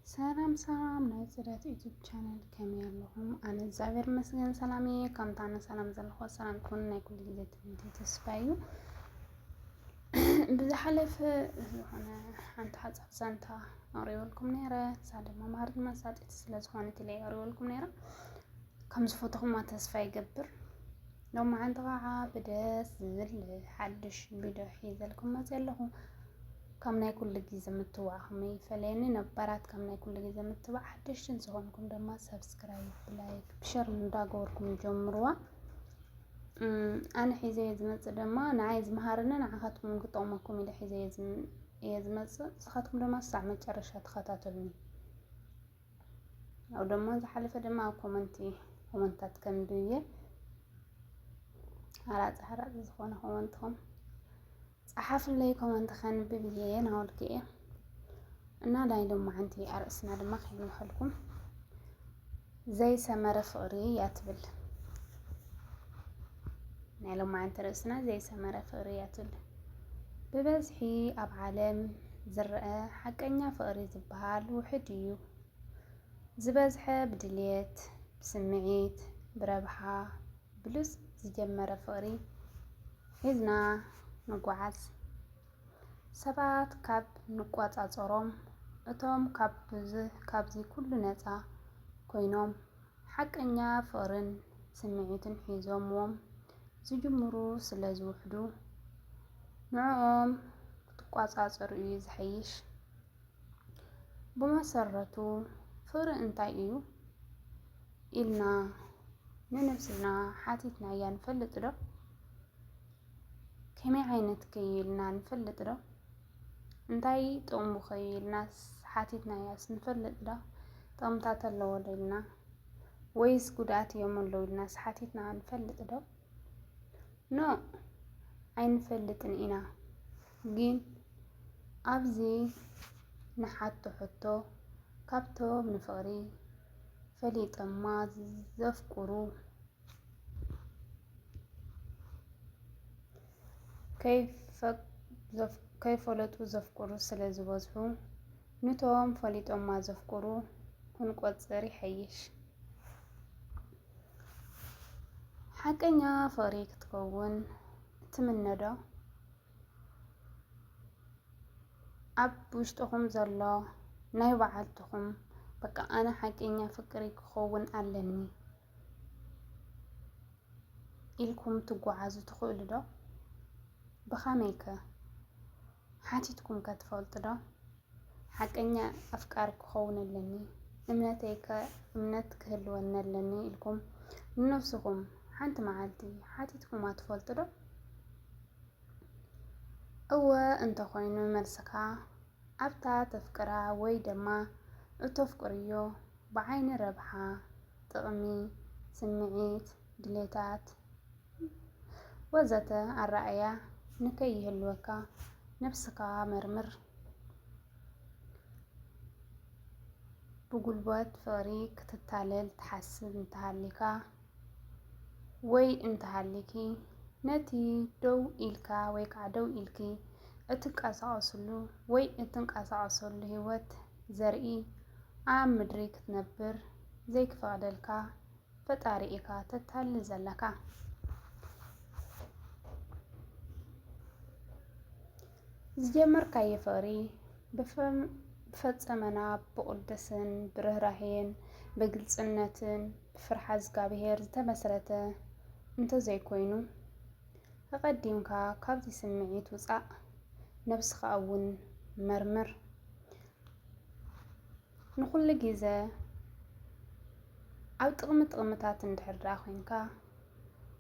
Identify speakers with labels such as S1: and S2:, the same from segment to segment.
S1: ሰላም ናይ ጽዳት ዩቲዩብ ቻናል ከመይ ኣለኹም? ኣነ እግዚአብሔር ይመስገን ሰላም እየ። ከምታ ኣነ ሰላም ዘለኹ ሰላም ኩን ናይ ኩሉ ግዜ ትምኒተ ተስፋ እዩ። ብዝሓለፈ ዝኾነ ሓንቲ ሓፃብ ዛንታ ኣቕሪበልኩም ነይረ። እሳ ድማ ማሃሪት መሳጢት ስለዝኾነት ኢለ ኣቕሪበልኩም ነይረ። ከም ዝፈተኹምዋ ተስፋ ይገብር። ሎማዓንቲ ከዓ ብደስ ዝብል ሓድሽ ቪድዮ ሒዘልኩም መፅእ ኣለኹ። ከም ናይ ኩሉ ግዜ ምትዋዕ ከመይ ፈለየኒ ነባራት ከም ናይ ኩሉ ግዜ ምትዋዕ ሓደሽትን ዝኾንኩም ድማ ሰብስክራይብ ላይክ ሸር እንዳገበርኩም ጀምርዋ። ኣነ ሒዘ ዝመፅእ ድማ ንዓይ ዝመሃርኒ ንዓኻትኩም ክጠቕመኩም ኢለ ሒዘ እየ ዝመፅእ። ንስኻትኩም ድማ ክሳብ መጨረሻ ተኸታተሉኒ። ያው ድማ ዝሓለፈ ድማ ኣብ ኮመንታት ከንብብ እየ ሓራፂ ዝኾነ ኮመንትኹም ፀሓፍለይ ኮመንት ከንብብ እየ ናበልኩ እየ እና ናይ ሎማዓንቲ ኣርእስና ድማ ከይንመሐልኩም ዘይሰመረ ፍቕሪ እያ ትብል። ናይ ሎማዓንቲ ርእስና ዘይሰመረ ፍቕሪ እያ ትብል። ብበዝሒ ኣብ ዓለም ዝርአ ሓቀኛ ፍቕሪ ዝበሃል ውሕድ እዩ። ዝበዝሐ ብድልየት፣ ብስምዒት፣ ብረብሓ፣ ብሉፅ ዝጀመረ ፍቕሪ ሒዝና ንጓዓዝ። ሰባት ካብ ንቆፃፀሮም እቶም ካብዚ ኩሉ ነፃ ኮይኖም ሓቀኛ ፍቕርን ስምዒትን ሒዞምዎም ዝጅምሩ ስለ ዝውሕዱ ንዕኦም ክትቆፃፀሩ እዩ ዝሕይሽ። ብመሰረቱ ፍቕሪ እንታይ እዩ ኢልና ንነብስና ሓቲትናያ ንፈልጥ ዶ? ከመይ ዓይነት ከ ኢልና ንፈልጥ ዶ? እንታይ ጥቕሙ ከ ኢልናስ ሓቲትናያስ ንፈልጥ ዶ? ጥቕምታት ኣለዎ ዶ ኢልና ወይስ ጉድኣት እዮም ኣለዉ ኢልናስ ሓቲትና ንፈልጥ ዶ? ኖ ኣይንፈልጥን ኢና። ግን ኣብዚ ንሓቶ ሕቶ ካብቶም ንፍቕሪ ፈሊጦማ ዘፍቅሩ ከይፈለጡ ዘፍቅሩ ስለ ዝበዝሑ ነቶም ፈሊጦማ ዘፍቅሩ ክንቆፅር ይሕይሽ። ሓቀኛ ፍቕሪ ክትከውን ትምነ ዶ? ኣብ ውሽጥኹም ዘሎ ናይ ባዕልትኹም በቃ ኣነ ሓቀኛ ፍቕሪ ክኸውን ኣለኒ ኢልኩም ትጓዓዙ ትኽእሉ ዶ? ብኸመይ ከ ሓቲትኩም ከ ትፈልጡ ዶ? ሓቀኛ ኣፍቃሪ ክኸውን ኣለኒ እምነት ክህልወኒ ኣለኒ ኢልኩም ንነፍስኹም ሓንቲ መዓልቲ ሓቲትኩማ ትፈልጡ ዶ? እወ እንተኾይኑ መልስኻ ኣብታ ተፍቅራ ወይ ድማ እተፍቅርዮ ብዓይኒ ረብሓ፣ ጥቕሚ፣ ስምዒት፣ ድሌታት ወዘተ ኣረኣእያ ንከይህልወካ ነፍስካ መርምር። ብጉልበት ፍቕሪ ክትታለል ትሓስብ እንተሃሊካ ወይ እንተሃሊኪ ነቲ ደው ኢልካ ወይ ከዓ ደው ኢልኪ እትንቀሳቐሰሉ ወይ እትንቀሳቐሰሉ ህይወት ዘርኢ ኣብ ምድሪ ክትነብር ዘይክፈቕደልካ ፈጣሪ ኢኻ ተታልል ዘለካ። ዝጀመርካዮ ፍቕሪ ብፈፀመና ብቅድስን ብርህራሄን ብግልፅነትን ብፍርሓት እግዚአብሔር ዝተመስረተ እንተዘይኮይኑ ተቐዲምካ ካብዚ ስምዒት ውፃእ። ነብስኻ እውን መርምር። ንኩሉ ግዜ ኣብ ጥቕምታት እንድሕር ዳ ኮንካ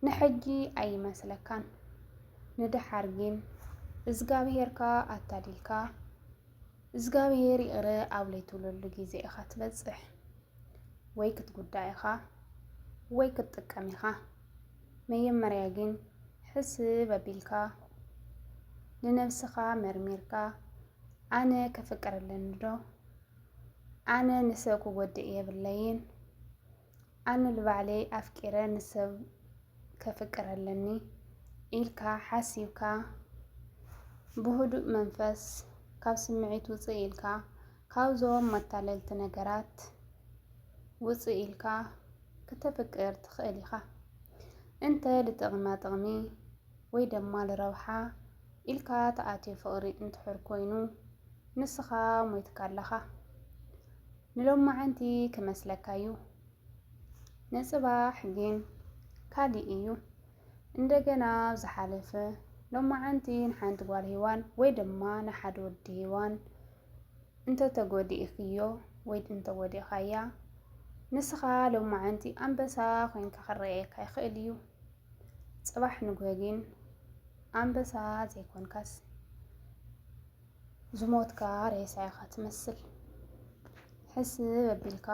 S1: ንሕጂ ኣይመስለካን። ንድሓር ግን እግዚአብሔርካ ኣታሊልካ እግዚአብሔር ይቕረ ኣብ ዘይትብለሉ ግዜ ኢኻ ትበፅሕ። ወይ ክትጉዳእ ኢኻ ወይ ክትጥቀም ኢኻ። መጀመርያ ግን ሕስብ ኣቢልካ ንነብስኻ መርሚርካ ኣነ ከፍቅር ኣለኒ ዶ? ኣነ ንሰብ ክጎድእ የብለይን። ኣነ ንባዕለይ ኣፍቂረ ንሰብ ከፍቅር ኣለኒ ኢልካ ሓሲብካ ብህዱእ መንፈስ ካብ ስምዒት ውፅእ ኢልካ ካብዞም መታለልቲ ነገራት ውፅእ ኢልካ ከተፍቅር ትኽእል ኢኻ። እንተ ልጥቕማ ጥቕሚ ወይ ድማ ልረብሓ ኢልካ ተኣትዮ ፍቕሪ እንትሕር ኮይኑ ንስኻ ሞይትካ ኣለኻ። ንሎማዓንቲ ክመስለካ እዩ፣ ንጽባሕ ግን ካሊእ እዩ። እንደገና ዝሓለፈ ሎማዓንቲ ንሓንቲ ጓል ሂዋን ወይ ድማ ንሓደ ወዲ ሂዋን እንተተጎዲእክዮ ወይ እንተጎዲእኻያ ንስኻ ሎማዓንቲ ኣንበሳ ኮይንካ ክረአየካ ይኽእል እዩ። ጽባሕ ንግሆ ግን ኣንበሳ ዘይኮንካስ ዝሞትካ ሬሳ ኢኻ ትመስል። ሕስብ ኣቢልካ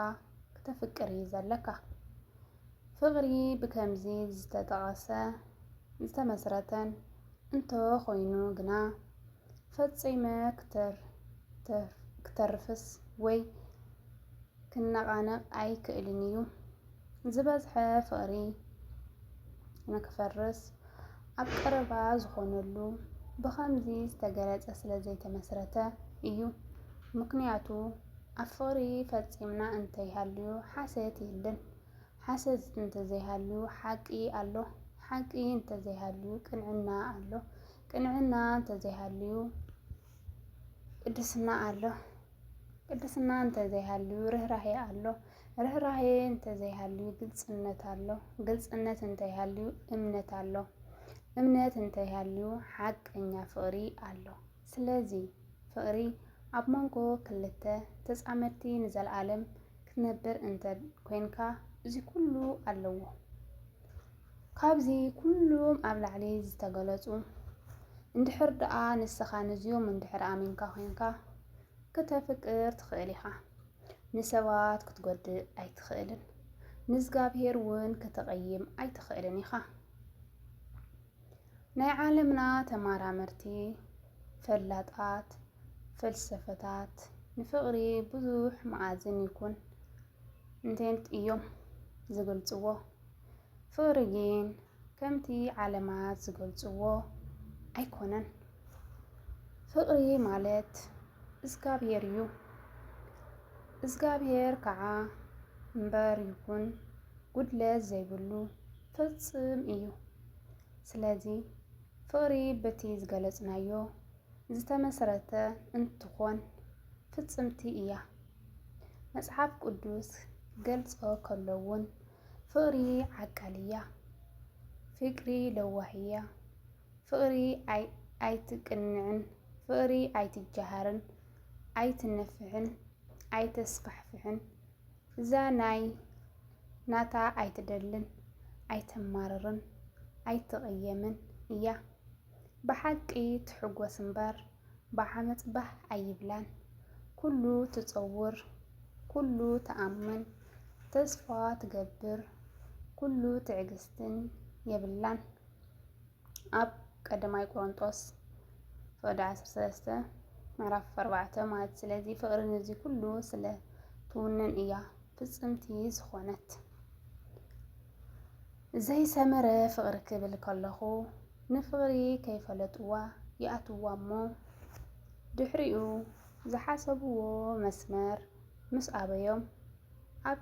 S1: ክተፍቅር እዩ ዘለካ። ፍቕሪ ብከምዚ ዝተጠቐሰ ዝተመስረተን እንተ ኮይኑ ግና ፈጺመ ክተርፍስ ወይ ክነቓነቕ ኣይክእልን እዩ። ዝበዝሐ ፍቕሪ ንክፈርስ ኣብ ቀረባ ዝኾነሉ ብኸምዚ ዝተገለጸ ስለ ዘይተመስረተ እዩ። ምክንያቱ ኣብ ፍቕሪ ፈጺምና እንተይሃልዩ ሓሰት የለን። ሓሰት እንተዘይሃልዩ ሓቂ ኣሎ። ሓቂ እንተዘይሃልዩ ቅንዕና ኣሎ። ቅንዕና እንተዘይሃልዩ ቅድስና ኣሎ። ቅድስና እንተዘይሃልዩ ርህራሄ ኣሎ። ርህራሄ እንተዘይሃልዩ ግልጽነት ኣሎ። ግልጽነት እንተይሃልዩ እምነት ኣሎ። እምነት እንተይሃልዩ ሓቀኛ ፍቕሪ ኣሎ። ስለዚ ፍቕሪ ኣብ መንጎ ክልተ ተጻመድቲ ንዘለዓለም ክትነብር እንተ ኮንካ እዚ ኩሉ ኣለዎ። ካብዚ ኩሎም ኣብ ላዕሊ ዝተገለጹ እንድሕር ደኣ ንስኻ ነዚኦም እንድሕር ኣሚንካ ኮንካ ከተፍቅር ትኽእል ኢኻ። ንሰባት ክትጎድእ ኣይትኽእልን። ንእግዚአብሔር እውን ከተቐይም ኣይትኽእልን ኢኻ። ናይ ዓለምና ተመራመርቲ ፈላጣት ፈልሰፈታት ንፍቕሪ ብዙሕ መኣዝን ይኩን እንተንት እዮም ዝገልጽዎ። ፍቕሪ ግን ከምቲ ዓለማት ዝገልጽዎ ኣይኮነን። ፍቕሪ ማለት እግዚአብሔር እዩ። እግዚአብሔር ከዓ እምበር ይኩን ጉድለት ዘይብሉ ፍጹም እዩ። ስለዚ ፍቕሪ በቲ ዝገለጽናዮ ዝተመስረተ እንትኾን ፍጽምቲ እያ። መጽሓፍ ቅዱስ ገልጾ ከሎውን ፍቕሪ ዓቃልያ፣ ፍቅሪ ለዋህያ፣ ፍቕሪ ኣይትቅንዕን፣ ፍቕሪ ኣይትጃሃርን፣ ኣይትነፍሕን፣ ኣይተስፋሕፍሕን፣ እዛ ናታ ኣይትደልን፣ ኣይትማርርን፣ ኣይትቕየምን እያ። ብሓቂ ትሕጐስ እምበር ብዓመፅ ባህ ኣይብላን። ኩሉ ትጸውር፣ ኩሉ ተኣምን፣ ተስፋ ትገብር፣ ኩሉ ትዕግስትን የብላን። ኣብ ቀዳማይ ቆሮንጦስ ፍቅዲ 13 ምዕራፍ 4 ማለት። ስለዚ ፍቕሪ ነዚ ኩሉ ስለ ትውንን እያ ፍጽምቲ ዝኾነት። ዘይሰመረ ፍቕሪ ክብል ከለኹ ንፍቕሪ ከይፈለጥዋ ይኣትዋ እሞ ድሕሪኡ ዝሓሰብዎ መስመር ምስ ኣበዮም ኣብ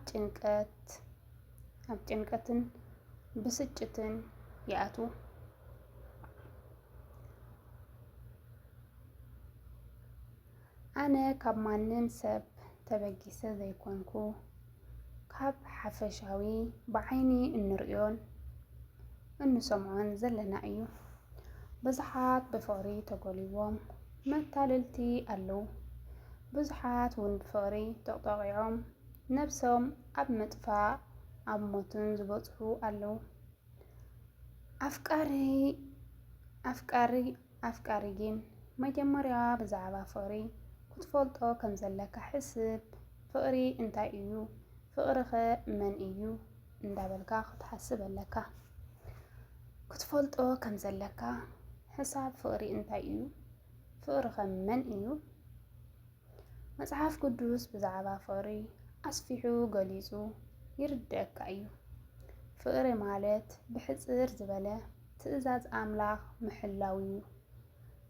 S1: ጭንቀትን ብስጭትን ይኣትዉ። ኣነ ካብ ማንም ሰብ ተበጊሰ ዘይኮንኩ ካብ ሓፈሻዊ ብዓይኒ እንርእዮን እንሰምዖን ዘለና እዩ። ብዙሓት ብፍቕሪ ተጎሊቦም መታለልቲ ኣለዉ። ብዙሓት እውን ብፍቕሪ ተጠቂዖም ነብሶም ኣብ ምጥፋእ ኣብ ሞትን ዝበጽሑ ኣለዉ። ኣፍቃሪ ግን መጀመርያ ብዛዕባ ፍቕሪ ክትፈልጦ ከም ዘለካ ሕስብ። ፍቕሪ እንታይ እዩ? ፍቕሪኸ መን እዩ? እንዳበልካ ክትሓስብ ኣለካ። ክትፈልጦ ከም ዘለካ ሕሳብ ፍቕሪ እንታይ እዩ? ፍቕሪኸ መን እዩ? መጽሓፍ ቅዱስ ብዛዕባ ፍቕሪ ኣስፊሑ ገሊጹ ይርድአካ እዩ። ፍቕሪ ማለት ብሕጽር ዝበለ ትእዛዝ ኣምላኽ ምሕላው እዩ።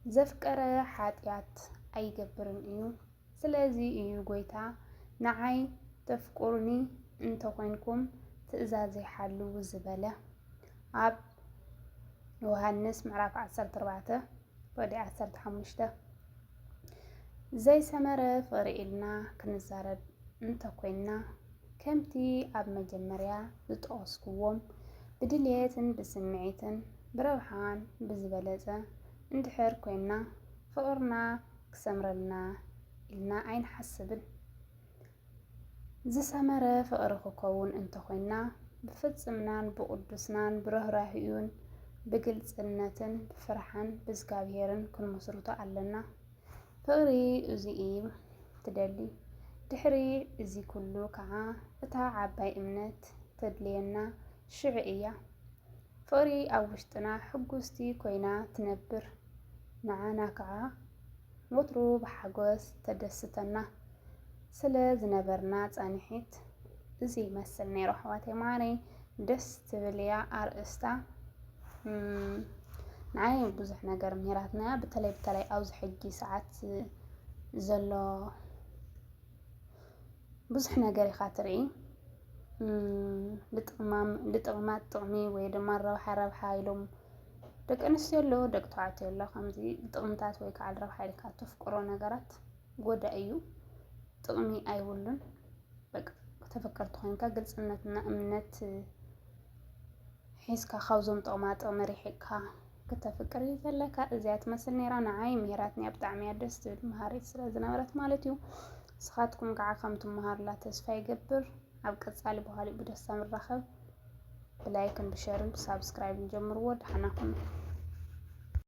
S1: ዘፍቀረ ኃጢአት ኣይገብርን እዩ። ስለዚህ እዩ ጎይታ ንዓይ ተፍቁሩኒ እንተኮይንኩም ትእዛዘይ ሓልው ዝበለ ኣብ ዮሃንስ ምዕራፍ 14 ወዲ 15 ዘይሰመረ ፍቅሪ ኢልና ክንዛረብ እንተኮይንና ከምቲ ኣብ መጀመርያ ዝጠቀስክዎም ብድልየትን ብስምዒትን ብረብሓን ብዝበለፀ እንድሕር ኮይንና ፍቅርና ክሰምረልና ኢልና ኣይንሓስብን። ዝሰመረ ፍቅሪ ክከውን እንተኮይንና ብፍጽምናን ብቅዱስናን ብርህራህዩን ብግልጽነትን ብፍርሓን ብእግዚአብሔርን ክንመስርቶ ኣለና። ፍቅሪ እዙይ ትደሊ ድሕሪ እዚ ኩሉ ከዓ እታ ዓባይ እምነት ተድልየና ሽዕ እያ። ፍቅሪ ኣብ ውሽጥና ሕጉስቲ ኮይና ትነብር ንዓና ከዓ ወትሩ ብሓጎስ ተደስተና ስለ ዝነበርና ጸኒሒት እዚ ይመስል ነይሩ ኣሕዋተይ ማዕረይ ደስ ትብል እያ ኣርእስታ ንዓይ ብዙሕ ነገር ኔራትና በተለይ ኣብዚ ሕጂ ሰዓት ዘሎ ብዙሕ ነገር ኢኻ ትርኢ ልጥቕማት ጥቕሚ ወይ ድማ ረብሓ ኢሎም ደቂ ኣንስትዮ ኣሎ ደቂ ተባዕትዮ ኣሎ ከምዚ ጥቕምታት ወይ ከዓ ረብሓ ኢልካ ተፍቅሮ ነገራት ጎዳኢ እዩ ጥቕሚ ኣይብሉን በቃ ተፈቀርቲ ኮይንካ ግልጽነትና እምነት ሒዝካ ካብዞም ጥቕማጥቕሚ ሪሒቕካ ክተፍቅር ዘለካ እዚኣ ትመስል ነይራ ንዓይ ምሄራትንያ ብጣዕሚ እያ ደስ ትብል መሃሪት ስለ ዝነበረት ማለት እዩ። ንስኻትኩም ከዓ ከም ትመሃሩላ ተስፋ ይገብር። ኣብ ቀጻሊ በኋላ ብደስታ ንራኸብ። ብላይክን ብሸርን ብሳብስክራይብን ጀምርዎ። ደህና ሁኑ።